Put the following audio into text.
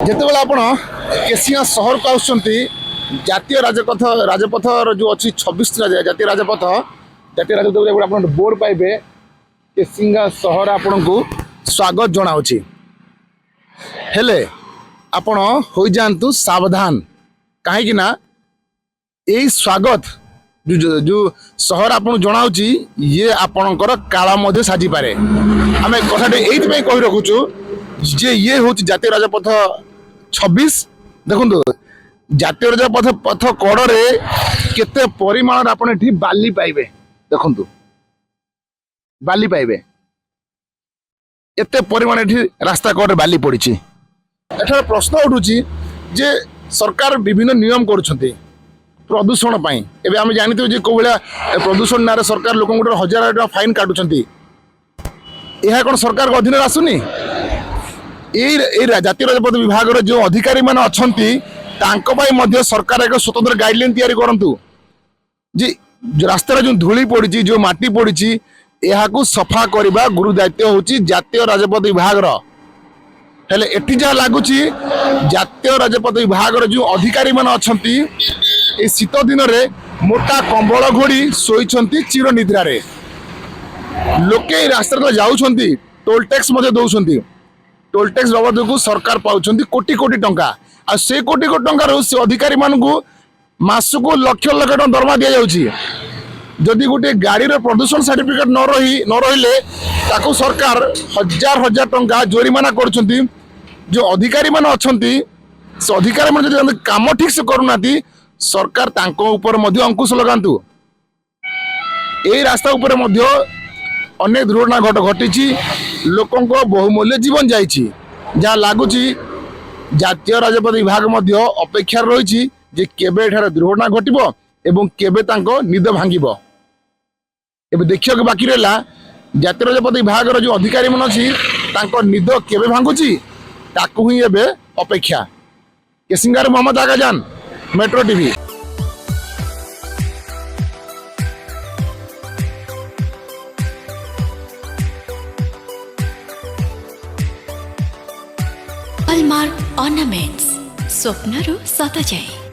ଯେତେବେଳେ ଆପଣ କେସିଙ୍ଗା ସହରକୁ ଆସୁଛନ୍ତି ଜାତୀୟ ରାଜପଥର ଯେଉଁ ଅଛି 26 ଜାତୀୟ ରାଜପଥ ଆପଣ ବୋର୍ଡ ପାଇବେ କେସିଙ୍ଗା ସହର ଆପଣଙ୍କୁ ସ୍ୱାଗତ ଜଣାଉଛି। ହେଲେ ଆପଣ ହୋଇଯାଆନ୍ତୁ ସାବଧାନ, କାହିଁକି ନା ଏଇ ସ୍ୱାଗତ ଯେଉଁ ସହର ଆପଣଙ୍କୁ ଜଣାଉଛି ଇଏ ଆପଣଙ୍କର କାଳ ମଧ୍ୟ ସାଜିପାରେ। ଆମେ କଥାଟି ଏଇଥିପାଇଁ କହି ରଖୁଛୁ ଯେ ଇଏ ହେଉଛି ଜାତୀୟ ରାଜପଥ 26। ଦେଖନ୍ତୁ ଜାତୀୟ ରାଜପଥ କଡ଼ରେ କେତେ ପରିମାଣରେ ଆପଣ ଏଠି ବାଲି ପାଇବେ। ଦେଖନ୍ତୁ ବାଲି ପାଇବେ, ଏତେ ପରିମାଣ ଏଠି ରାସ୍ତା କଡ଼ରେ ବାଲି ପଡ଼ିଛି। ଏଠାରେ ପ୍ରଶ୍ନ ଉଠୁଛି ଯେ ସରକାର ବିଭିନ୍ନ ନିୟମ କରୁଛନ୍ତି ପ୍ରଦୂଷଣ ପାଇଁ। ଏବେ ଆମେ ଜାଣିଥିବୁ ଯେ କୋଉ ଭଳିଆ ପ୍ରଦୂଷଣ ନାଁରେ ସରକାର ଲୋକଙ୍କୁ 1000 ଟଙ୍କା ଫାଇନ୍ କାଟୁଛନ୍ତି। ଏହା କ'ଣ ସରକାରଙ୍କ ଅଧୀନରେ ଆସୁନି? ଏଇ ଜାତୀୟ ରାଜପଥ ବିଭାଗର ଯେଉଁ ଅଧିକାରୀମାନେ ଅଛନ୍ତି ତାଙ୍କ ପାଇଁ ମଧ୍ୟ ସରକାର ଏକ ସ୍ୱତନ୍ତ୍ର ଗାଇଡଲାଇନ୍ ତିଆରି କରନ୍ତୁ ଯେ ରାସ୍ତାରେ ଯେଉଁ ଧୂଳି ପଡ଼ିଛି, ଯେଉଁ ମାଟି ପଡ଼ିଛି, ଏହାକୁ ସଫା କରିବା ଗୁରୁ ଦାୟିତ୍ୱ ହେଉଛି ଜାତୀୟ ରାଜପଥ ବିଭାଗର। ହେଲେ ଏଠି ଯାହା ଲାଗୁଛି ଜାତୀୟ ରାଜପଥ ବିଭାଗର ଯେଉଁ ଅଧିକାରୀମାନେ ଅଛନ୍ତି ଏ ଶୀତ ଦିନରେ ମୋଟା କମ୍ବଳ ଘୋଡ଼ି ଶୋଇଛନ୍ତି ଚିର ନିଦ୍ରାରେ। ଲୋକେ এই ରାସ୍ତାରେ ଯାଉଛନ୍ତି, ଟୋଲ୍ ଟ୍ୟାକ୍ସ ମଧ୍ୟ ଦେଉଛନ୍ତି। ଟୋଲ୍ ଟ୍ୟାକ୍ସ ବାବଦକୁ ସରକାର ପାଉଛନ୍ତି କୋଟି କୋଟି ଟଙ୍କା। ଆଉ ସେ କୋଟି କୋଟି ଟଙ୍କାରୁ ସେ ଅଧିକାରୀମାନଙ୍କୁ ମାସକୁ ଲକ୍ଷ ଲକ୍ଷ ଟଙ୍କା ଦରମା ଦିଆଯାଉଛି। ଯଦି ଗୋଟିଏ ଗାଡ଼ିର ପ୍ରଦୂଷଣ ସାର୍ଟିଫିକେଟ୍ ନ ରହିଲେ ତାକୁ ସରକାର 1000 ଟଙ୍କା ଜୋରିମାନା କରୁଛନ୍ତି। ଯେଉଁ ଅଧିକାରୀମାନେ ଅଛନ୍ତି ସେ ଅଧିକାରୀମାନେ ଯଦି କାମ ଠିକ୍ ସେ କରୁନାହାନ୍ତି ସରକାର ତାଙ୍କ ଉପରେ ମଧ୍ୟ ଅଙ୍କୁଶ ଲଗାନ୍ତୁ। এই ରାସ୍ତା ଉପରେ ମଧ୍ୟ ଅନେକ ଦୁର୍ଘଟଣା ଘଟିଛି, ଲୋକଙ୍କ ବହୁମୂଲ୍ୟ ଜୀବନ ଯାଇଛି। ଯାହା ଲାଗୁଛି ଜାତୀୟ ରାଜପଥ ବିଭାଗ ମଧ୍ୟ ଅପେକ୍ଷାରେ ରହିଛି ଯେ କେବେ ଏଠାରେ ଦୁର୍ଘଟଣା ଘଟିବ ଏବଂ କେବେ ତାଙ୍କ ନିଦ ଭାଙ୍ଗିବ। ଏବେ ଦେଖିବାକୁ ବାକି ରହିଲା ଜାତୀୟ ରାଜପଥ ବିଭାଗର ଯେଉଁ ଅଧିକାରୀମାନେ ଅଛି ତାଙ୍କ ନିଦ କେବେ ଭାଙ୍ଗୁଛି ତାକୁ ହିଁ ଏବେ ଅପେକ୍ଷା। କେସିଙ୍ଗାରୁ Mohammad Aghajan, metro TV. Hallmark ornaments स्वप्नरू सत जाए।